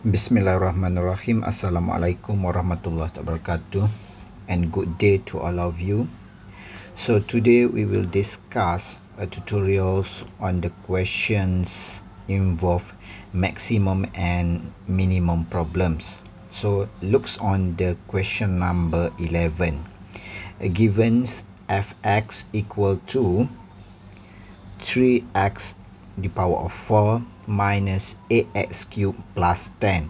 Bismillahirrahmanirrahim. Assalamualaikum warahmatullahi wabarakatuh, and good day to all of you. So today we will discuss tutorials on the questions involve maximum and minimum problems. So looks on the question number 11. Given fx equal to 3x the power of 4 minus ax cubed plus 10,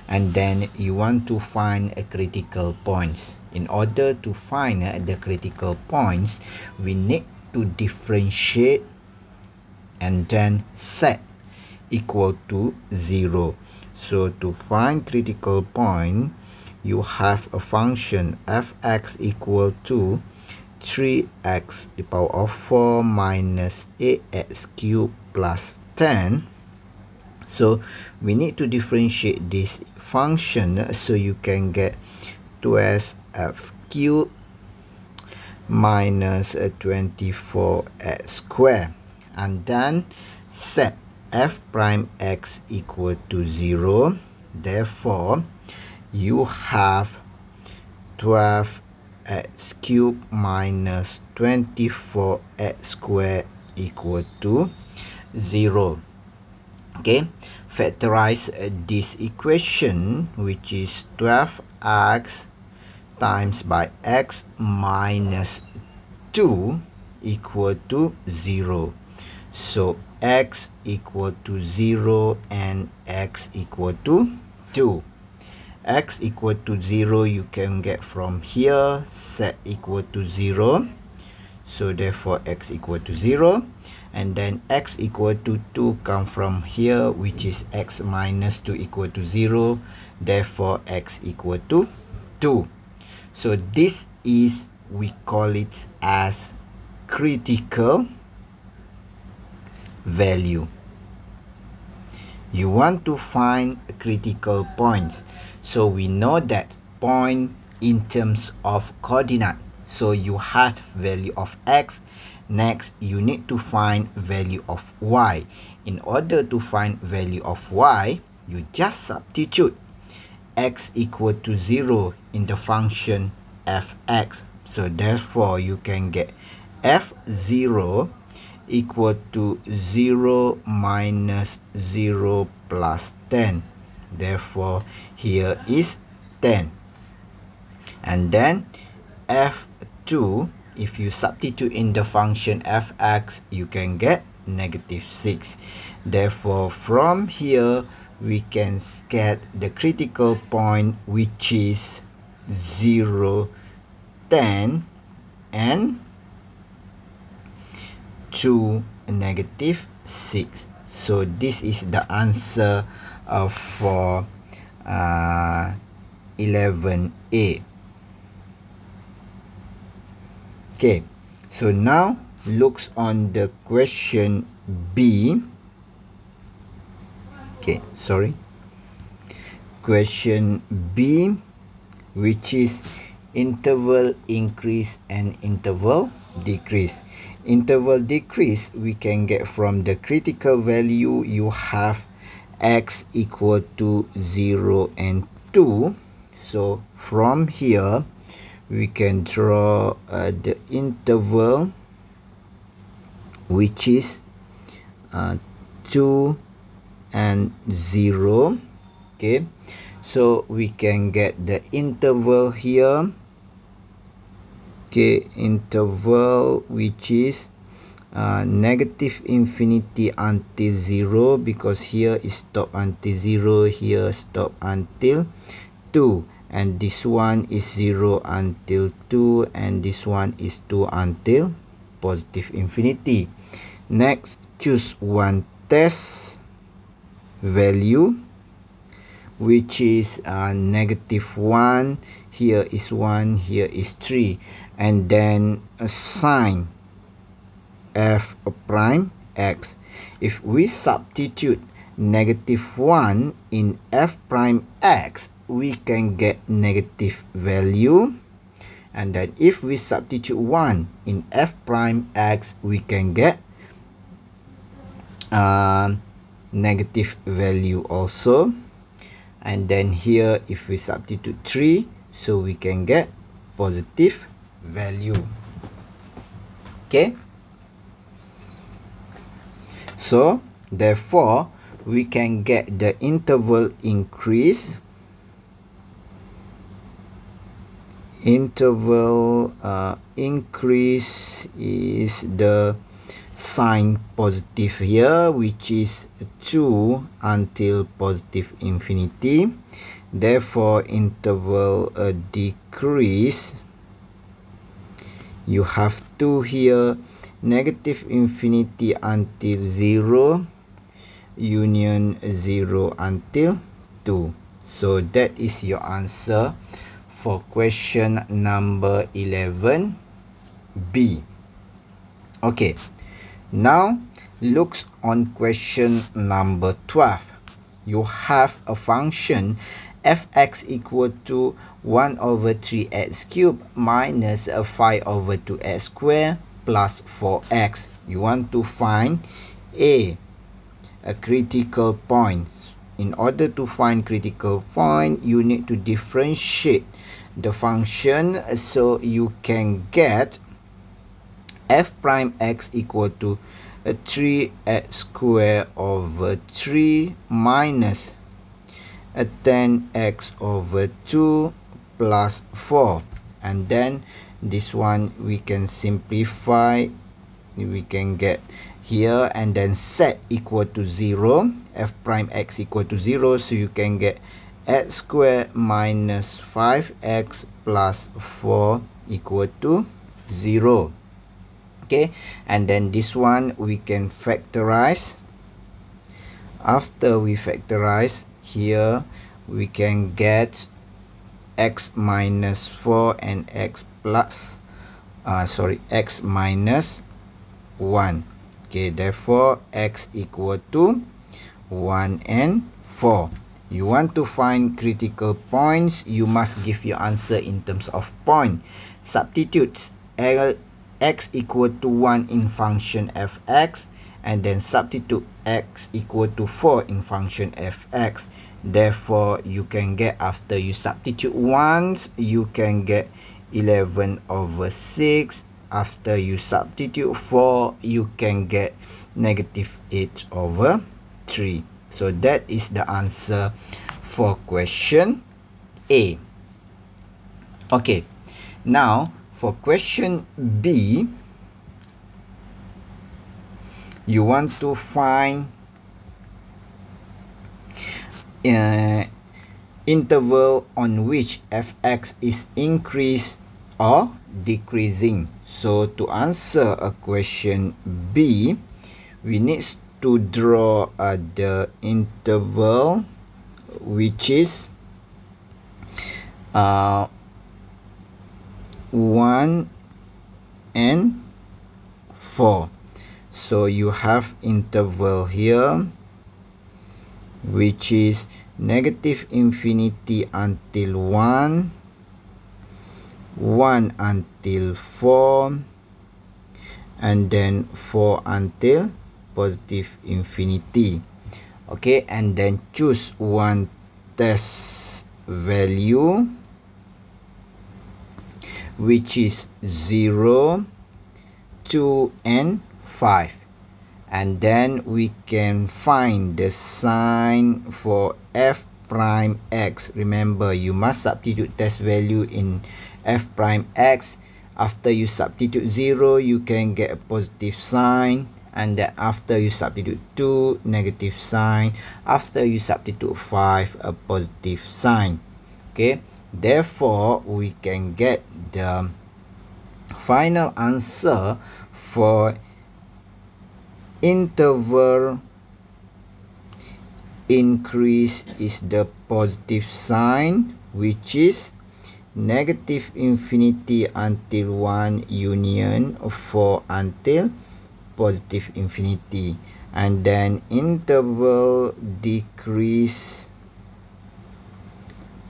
and then you want to find a critical points. In order to find the critical points, we need to differentiate and then set equal to 0. So to find critical point, you have a function fx equal to 3x the power of 4 minus ax cubed plus 10. So we need to differentiate this function so you can get 12f cubed minus 24x squared, and then set f prime x equal to 0. Therefore you have 12x cubed minus 24x squared equal to 0. Okay, factorize this equation, which is 12x times by x minus 2 equal to 0. So x equal to 0 and x equal to 2. X equal to 0 you can get from here, set equal to 0. So therefore x equal to 0. And then x equal to 2 come from here, which is x minus 2 equal to 0. Therefore x equal to 2. So this is, we call it as critical value. You want to find critical points. So we know that point in terms of coordinate. So you have value of x. Next, you need to find value of y. In order to find value of y, you just substitute x equal to 0 in the function fx. So therefore you can get f0 equal to 0 minus 0 plus 10. Therefore here is 10. And then f2, if you substitute in the function fx, you can get negative 6. Therefore from here we can get the critical point, which is 0, 10 and 2, negative 6. So this is the answer for 11a. Okay, so now looks on the question B. Okay, sorry. Question B, which is interval increase and interval decrease. Interval decrease we can get from the critical value. You have x equal to 0 and 2. So from here we can draw the interval, which is 2 and 0. Okay, so we can get the interval here. Okay, interval which is negative infinity until 0, because here is stop until 0, here stop until 2, and this one is 0 until 2, and this one is 2 until positive infinity. Next, choose one test value, which is negative 1, here is 1, here is 3, and then assign f prime x. If we substitute negative 1 in f prime x, we can get negative value, and then if we substitute 1 in f prime x, we can get negative value also. and then here if we substitute 3, so we can get positive value. Okay, so therefore we can get the interval increase. Increase is the sign positive here, which is 2 until positive infinity. Therefore interval decrease, you have 2 here, negative infinity until 0, union 0 until 2. So that is your answer for question number 11B. Okay, now looks on question number 12. You have a function fx equal to 1 over 3x cubed minus 5 over 2x squared plus 4x. You want to find a critical point. In order to find critical point, you need to differentiate the function, so you can get f prime x equal to 3x squared over 3 minus 10x over 2 plus 4, and then this one we can simplify. We can get here, and then set equal to 0, f prime x equal to 0, so you can get x squared minus 5x plus 4 equal to 0. Okay, and then this one we can factorize. After we factorize here, we can get x minus 4 and x minus 1. Okay, therefore x equal to 1 and 4. You want to find critical points, you must give your answer in terms of point. Substitute x equal to 1 in function fx, and then substitute x equal to 4 in function fx. Therefore you can get, after you substitute once, you can get 11 over 6. After you substitute 4, you can get negative 8 over 3. So that is the answer for question A. Okay, now for question B, you want to find interval on which fx is increased or decreasing. So to answer a question B, we need to draw the interval which is 1 and 4. So you have interval here which is negative infinity until 1, 1 until 4, and then 4 until positive infinity. Okay, and then choose one test value which is 0, 2 and 5, and then we can find the sign for f prime x. Remember, you must substitute test value in f prime x. After you substitute 0, you can get a positive sign, and then after you substitute 2, negative sign. After you substitute 5, a positive sign. Okay, therefore we can get the final answer for interval increase is the positive sign, which is negative infinity until 1 union 4 until positive infinity, and then interval decrease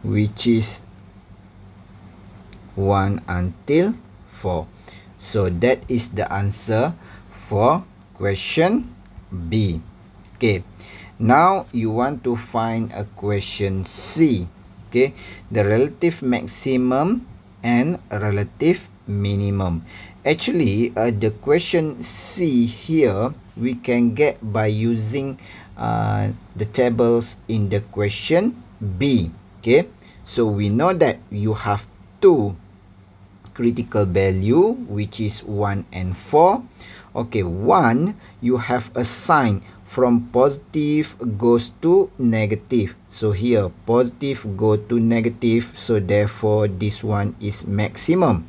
which is 1 until 4. So that is the answer for question B. Okay, Now you want to find a question C. Okay, the relative maximum and relative minimum. Actually, the question C here we can get by using the tables in the question B. Okay, so we know that you have two critical value, which is 1 and 4. Okay, 1 you have a sign from positive goes to negative, so here positive go to negative, so therefore this one is maximum.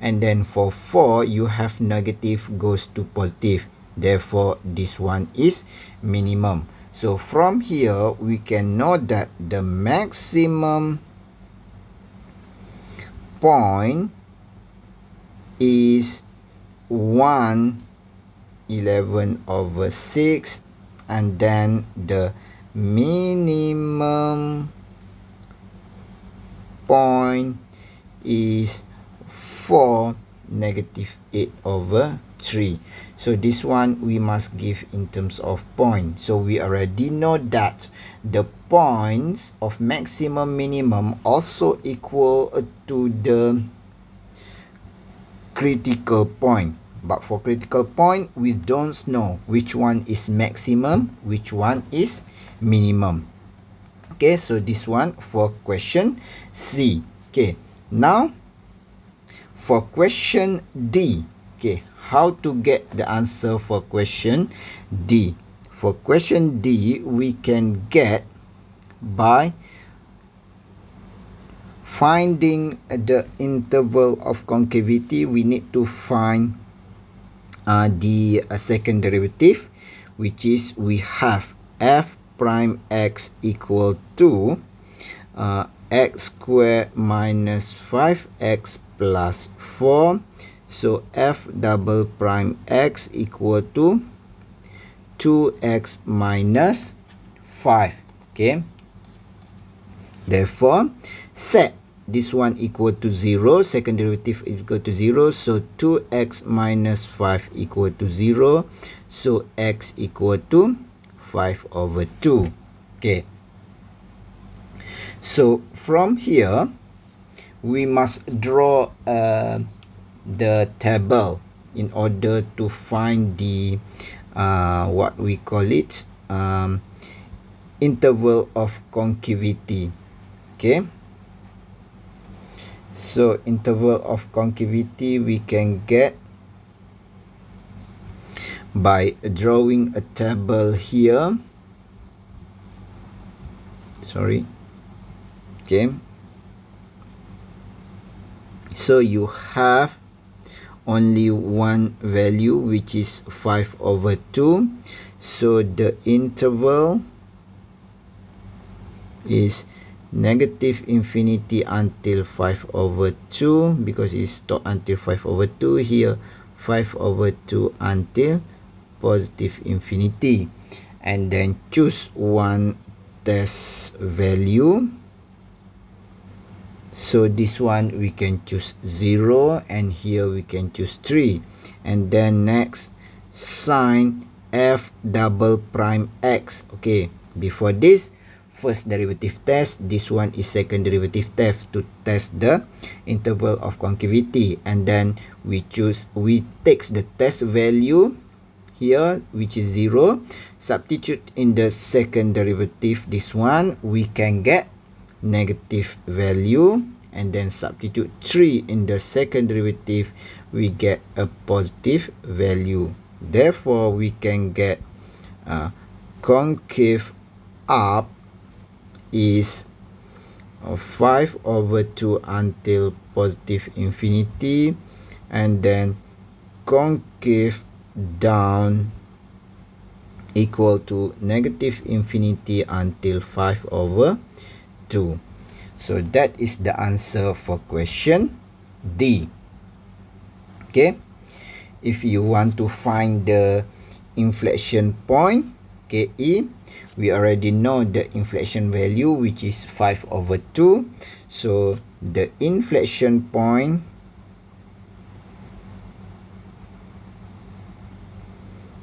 And then for 4 you have negative goes to positive, therefore this one is minimum. So from here we can know that the maximum point is 1/11/6, and then the minimum point is 4/8/3. So this one we must give in terms of point. So we already know that the points of maximum minimum also equal to the critical point. But for critical point, we don't know which one is maximum, which one is minimum. Okay, so this one for question C. Okay, now for question D. Okay, how to get the answer for question D? For question D, we can get by finding the interval of concavity. We need to find the second derivative, which is we have f prime x equal to x squared minus 5x plus 4. So f double prime x equal to 2x minus 5. Okay, therefore set this one equal to 0, second derivative equal to 0, so 2x minus 5 equal to 0, so x equal to 5/2. Okay, so from here we must draw the table in order to find the what we call it, interval of concavity. Okay, so interval of concavity we can get by drawing a table here. Sorry. Okay, so you have only one value, which is 5/2. So the interval is negative infinity until 5/2, because it's stop until 5/2 here, 5/2 until positive infinity. And then choose one test value. So this one we can choose 0, and here we can choose 3. And then next, sin f double prime x. Okay, before this, first derivative test, this one is second derivative test to test the interval of concavity. And then we takes the test value here, which is 0, substitute in the second derivative, this one we can get negative value, and then substitute 3 in the second derivative, we get a positive value. Therefore we can get concave up is 5/2 until positive infinity, and then concave down equal to negative infinity until 5/2. So that is the answer for question D. Okay, if you want to find the inflection point, KE, we already know the inflection value, which is 5/2. So the inflection point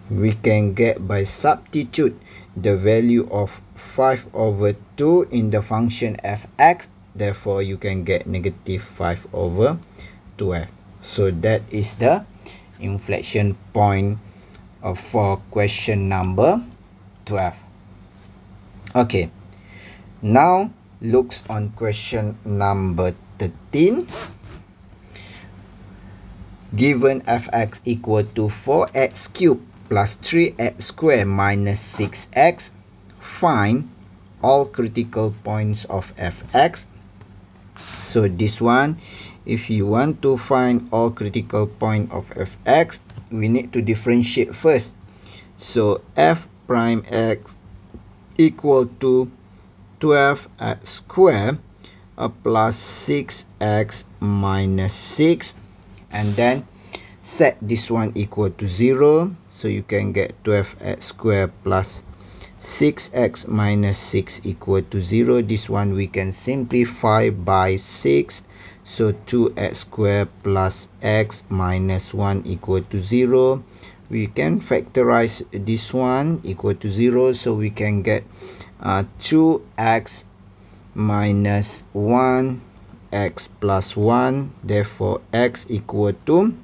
we can get by substitute the value of 5 over 2 in the function fx. Therefore, you can get negative 5 over 12. So that is the inflection point for question number 12. Okay, now looks on question number 13. Given fx equal to 4x cubed plus 3x squared minus 6x, find all critical points of fx. So this one, if you want to find all critical point of fx, we need to differentiate first. So f prime x equal to 12x squared plus 6x minus 6, and then set this one equal to 0. So you can get 12x squared plus 6x minus 6 equal to 0. This one we can simplify by 6. So 2x squared plus x minus 1 equal to 0. We can factorize this one equal to 0. So we can get 2x minus 1 x plus 1. Therefore, x equal to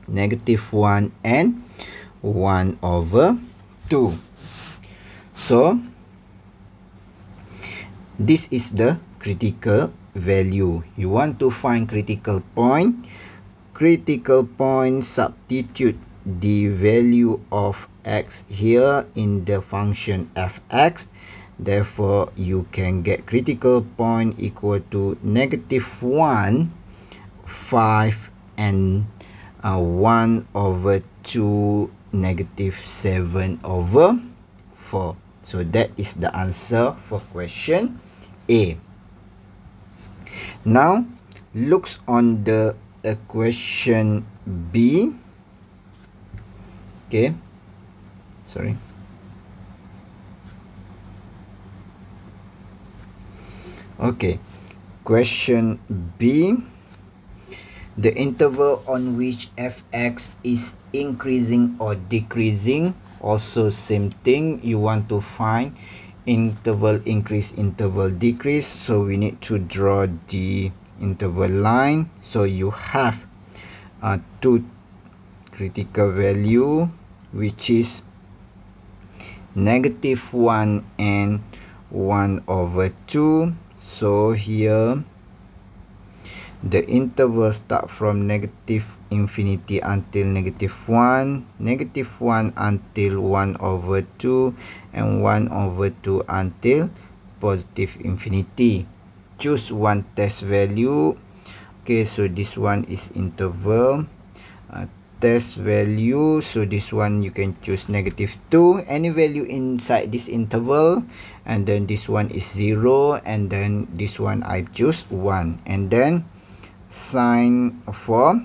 negative 1 and 1 over 2. So, this is the critical value. You want to find critical point. Critical point, substitute the value of x here in the function fx. Therefore, you can get critical point equal to negative 1, 5, and 1 over 2, negative 7 over 4. So that is the answer for question A. Now, looks on the question B. Okay, sorry. Okay, question B. The interval on which fx is increasing or decreasing. Also same thing, you want to find interval increase, interval decrease. So we need to draw the interval line. So you have two critical value, which is negative 1 and 1 over 2. So here the interval start from negative infinity until negative 1, negative 1 until 1 over 2, and 1 over 2 until positive infinity. Choose one test value. Okay, so this one is interval test value. So this one you can choose negative 2, any value inside this interval, and then this one is 0, and then this one I choose 1, and then sign for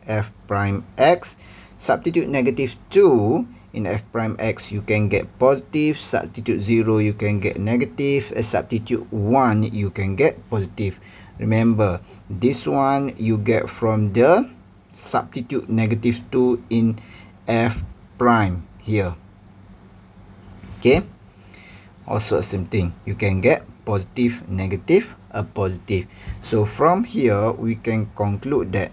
f prime x. Substitute negative 2 in f prime x, you can get positive. Substitute 0, you can get negative. Substitute 1, you can get positive. Remember, this one you get from the substitute negative 2 in f prime here. Okay, also same thing, you can get positive, negative, positive. So from here we can conclude that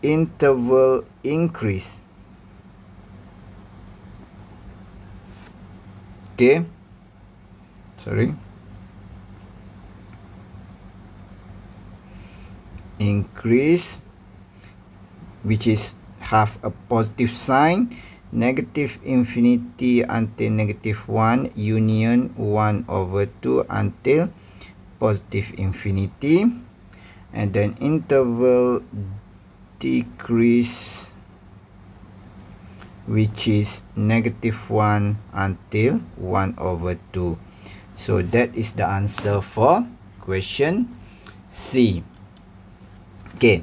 interval increase, okay, increase, which is have a positive sign, negative infinity until negative 1, union 1 over 2 until positive infinity, and then interval decrease, which is negative 1 until 1 over 2. So that is the answer for question C. Okay,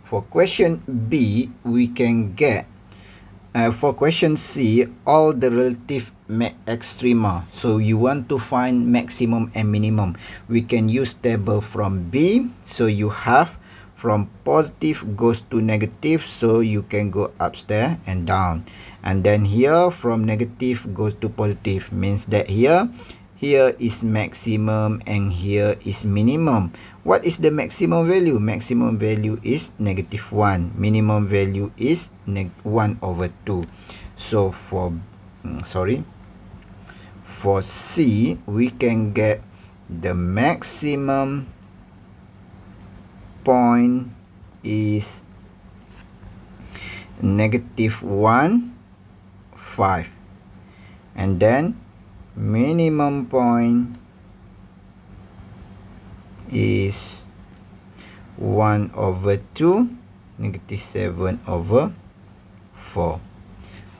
for question B, we can get for question C, all the relative extrema. So you want to find maximum and minimum. We can use table from B. So you have from positive goes to negative, so you can go upstairs and down. And then here from negative goes to positive, means that here is maximum and here is minimum. What is the maximum value? Maximum value is -1. Minimum value is 1/2. So for C, we can get the maximum point is -1, 5, and then minimum point is 1/2, -7/4.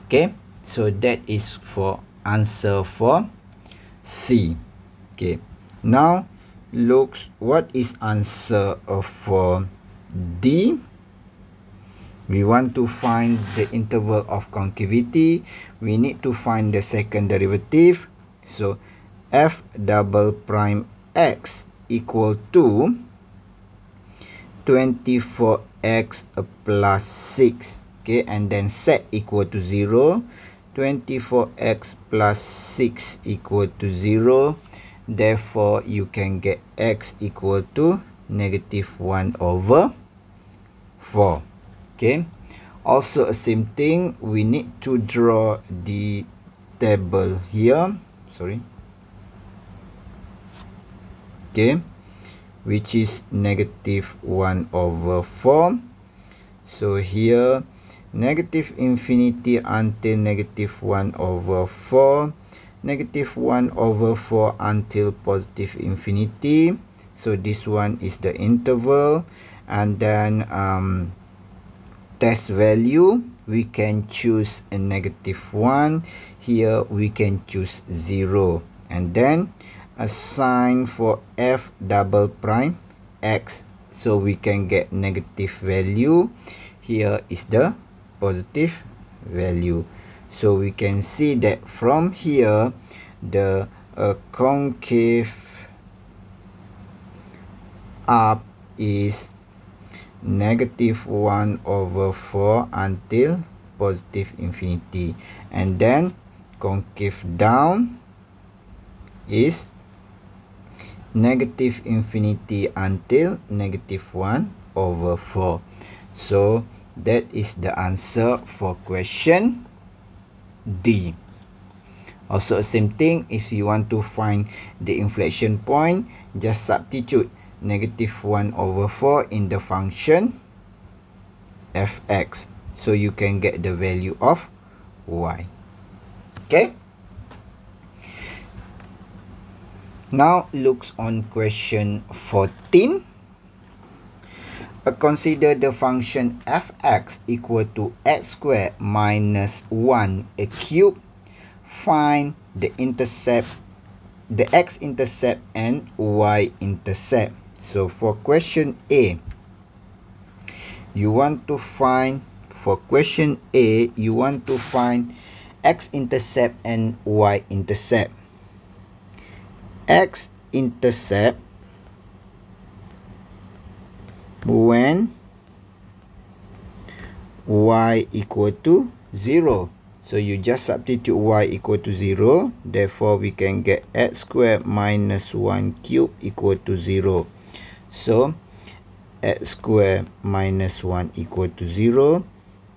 Okay, so that is for answer for C. Okay, now looks what is answer for D. We want to find the interval of concavity. We need to find the second derivative. So f double prime x equal to 24x plus 6. Okay, and then set equal to 0. 24x plus 6 equal to 0. Therefore, you can get x equal to -1/4. Okay. Also, same thing, we need to draw the table here. Okay, which is -1/4. So here negative infinity until -1/4, -1/4 until positive infinity. So this one is the interval, and then test value, we can choose a -1. Here we can choose 0, and then assign for f double prime x, so we can get negative value. Here is the positive value. So we can see that from here the concave up is -1/4 until positive infinity, and then concave down is negative infinity until -1/4. So that is the answer for question D. Also, same thing, if you want to find the inflection point, just substitute -1/4 in the function fx, so you can get the value of y. Okay, now looks on question 14. Consider the function fx equal to x squared minus 1 cubed. Find the intercept, the x-intercept and y-intercept. So for question A, you want to find x-intercept and y-intercept. X-intercept when y equal to 0. So you just substitute y equal to 0. Therefore, we can get x squared minus 1 cubed equal to 0. So x squared minus 1 equal to 0.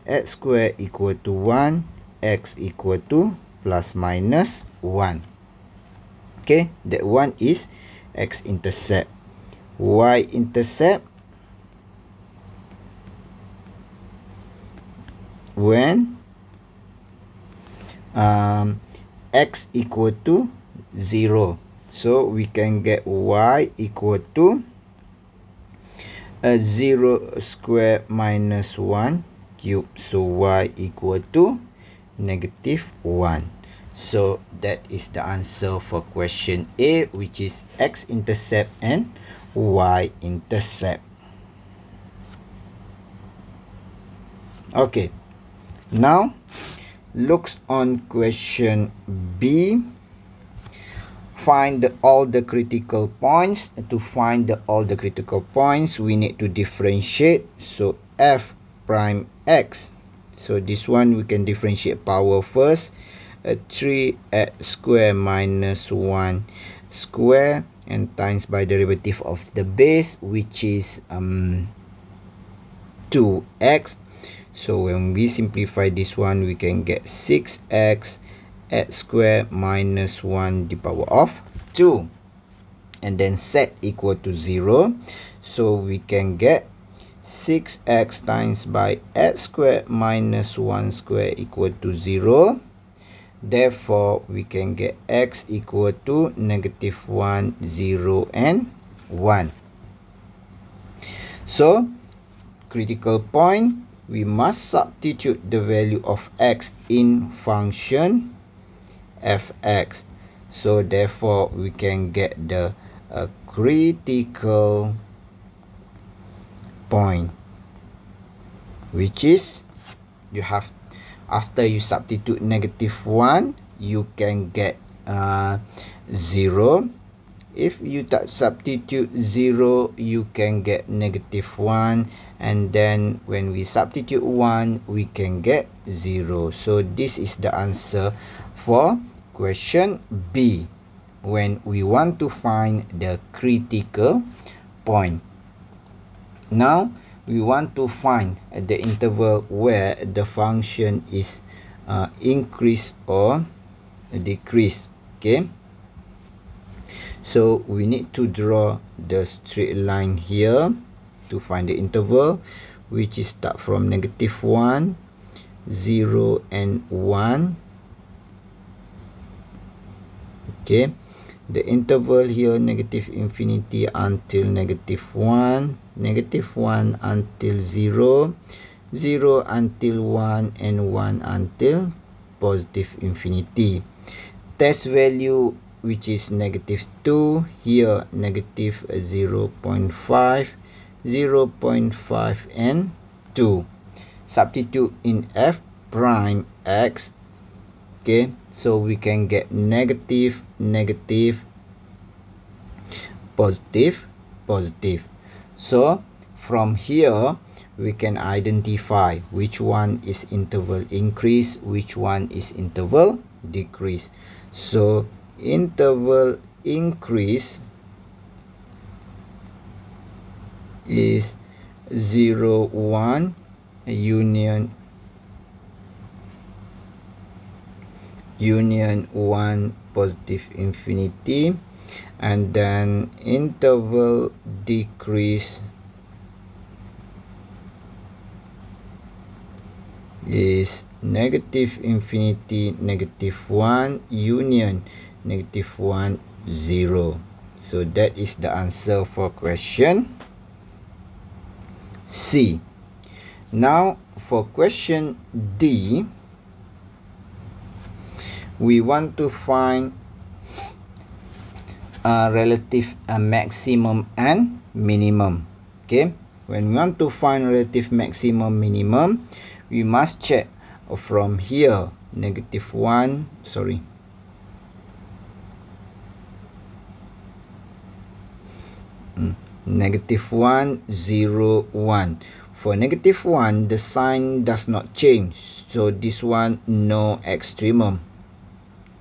X squared equal to 1. X equal to plus minus 1. Okay, that one is x-intercept. Y-intercept when x equal to 0. So we can get y equal to 0 squared minus 1 cube. So y equal to -1. So that is the answer for question A, which is x-intercept and y-intercept. Okay, now looks on question B. find all the critical points. To find all the critical points, we need to differentiate. So f prime x, so this one we can differentiate power first. 3x square minus 1 square and times by derivative of the base, which is 2x. So when we simplify this one, we can get 6x x square minus 1 the power of 2, and then set equal to 0. So we can get 6x times by x square minus 1 square equal to 0. Therefore, we can get x equal to -1, 0, and 1. So, critical point, we must substitute the value of x in function fx. So, therefore, we can get the critical point, which is, you have, after you substitute -1, you can get 0. If you substitute 0, you can get -1, and then when we substitute 1, we can get 0. So this is the answer for question B, when we want to find the critical point. Now we want to find the interval where the function is increase or decrease. Okay, so we need to draw the straight line here to find the interval, which is start from -1, 0, and 1. Okay, the interval here -infinity until -1, -1 until 0, 0 until 1, and 1 until +infinity. Test value, which is -2, here -0.5, 0.5, and 2. Substitute in f prime x. Okay, so we can get negative, positive, positive. So from here we can identify which one is interval increase, which one is interval decrease. So interval increase is 0, 1, union 1, +infinity, and then interval decrease is -infinity, -1, union -1, 0. So that is the answer for question C. Now for question D, we want to find relative maximum and minimum. Okay, when we want to find relative maximum minimum, we must check from here -1, sorry, -1, 0, 1. For -1, the sign does not change, so this one no extremum.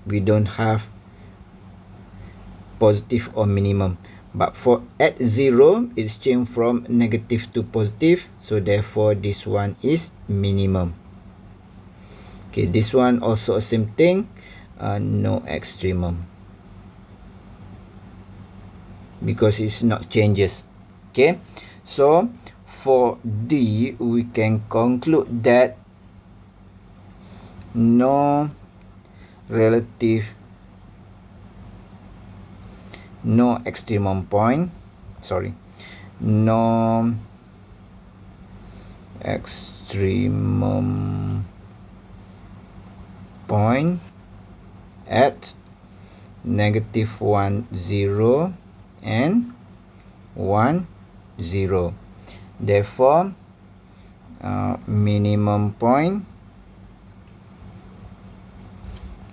We don't have positive or minimum. But for at 0, it's changed from negative to positive, so therefore this one is minimum. Okay, this one also same thing, no extremum, because it's not changes. Okay, so for D, we can conclude that no relative, no extremum point, sorry, no extremum point at -1, 0, and 1, 0. Therefore minimum point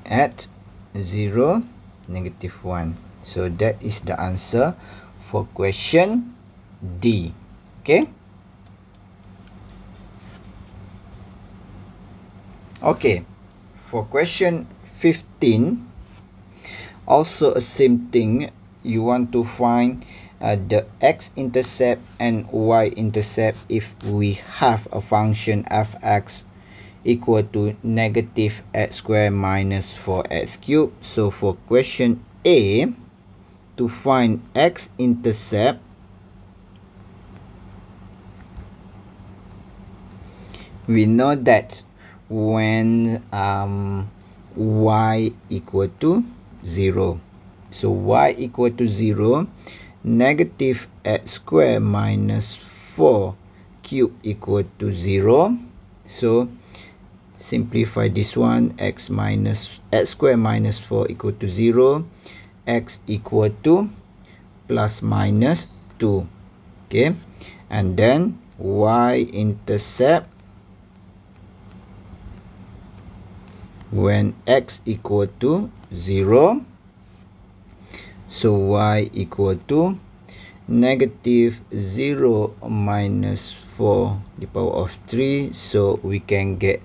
at 0, -1. So that is the answer for question D. Okay. Okay, for question 15, also a same thing. You want to find the x-intercept and y-intercept if we have a function f(x) equal to negative x squared minus 4x cubed. So for question A, to find x-intercept, we know that when y equal to 0, so y equal to 0, negative x squared minus 4 cube equal to 0. So simplify this one, x squared minus 4 equal to 0, x equal to plus minus 2. Okay, and then y-intercept when x equal to 0, so y equal to negative 0 minus 4 the power of 3, so we can get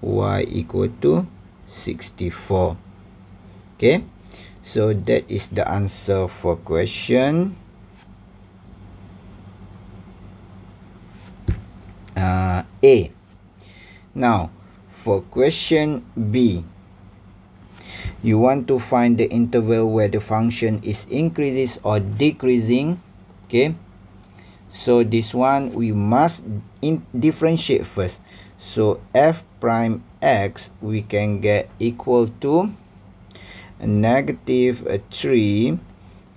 y equal to 64. Okay, so that is the answer for question A. Now for question B, you want to find the interval where the function is increases or decreasing. Okay, so this one we must differentiate first. So f prime x we can get equal to negative 3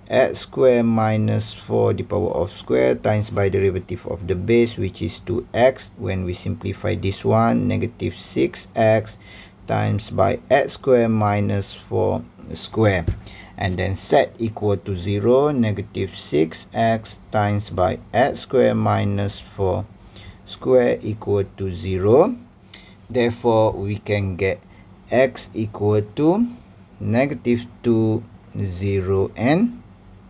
x squared minus 4 the power of square times by derivative of the base, which is 2x. When we simplify this one, negative 6x times by x squared minus 4 square, and then set equal to 0, negative 6x times by x squared minus 4 square equal to 0. Therefore we can get x equal to negative 2, 0 and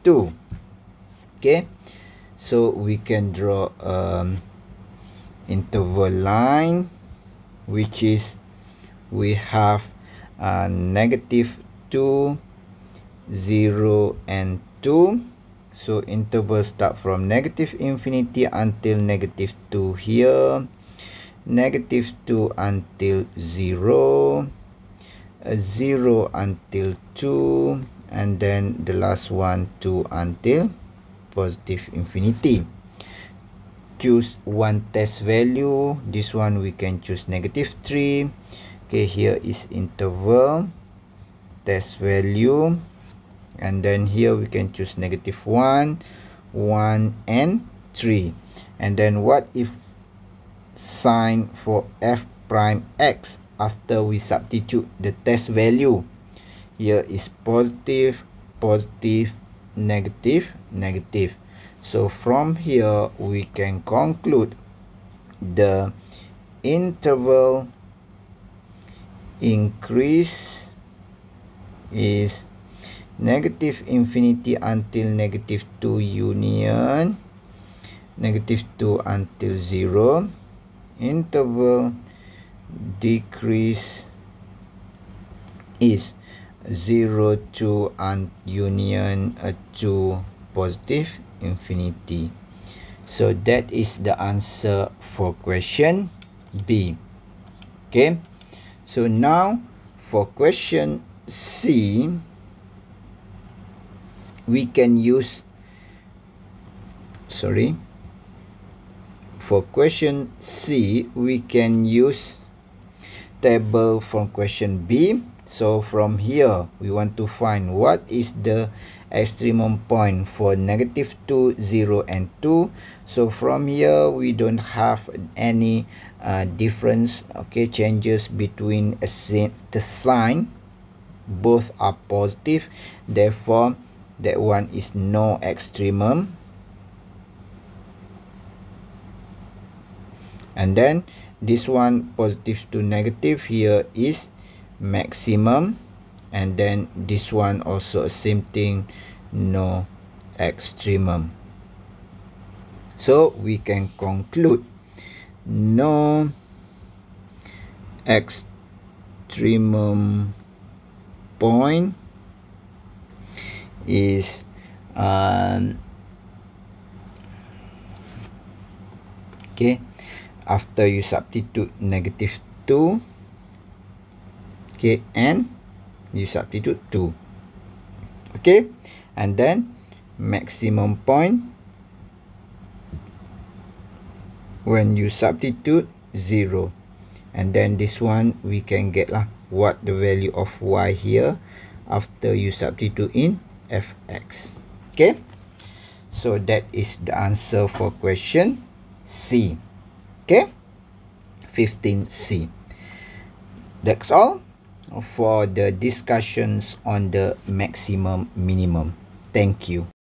2. Okay, so we can draw interval line, which is we have negative 2, 0 and 2. So interval start from negative infinity until negative 2 here, negative 2 until 0, 0 until 2, and then the last one 2 until positive infinity. Choose one test value. This one we can choose negative 3. Okay, here is interval test value, and then here we can choose negative 1, 1 and 3. And then what if sign for f prime x after we substitute the test value? Here is positive, positive, negative, negative. So from here we can conclude the interval increase is negative infinity until negative 2 union, negative 2 until 0. Interval decrease is 0 to union to positive infinity. So that is the answer for question B. Okay, so now for question C, we can use for question C we can use table from question B. So from here we want to find what is the extremum point for negative 2, 0 and 2. So from here we don't have any difference, okay, changes between the sign, both are positive, therefore that one is no extremum. And then this one positive to negative, here is maximum. and then this one also same thing, no extremum. So we can conclude no extremum point is okay, after you substitute -2, okay, and you substitute 2, okay, and then maximum point when you substitute 0, and then this one we can get lah what the value of y here after you substitute in fx. Okay, so that is the answer for question C. Okay, 15C. That's all for the discussions on the maximum minimum. Thank you.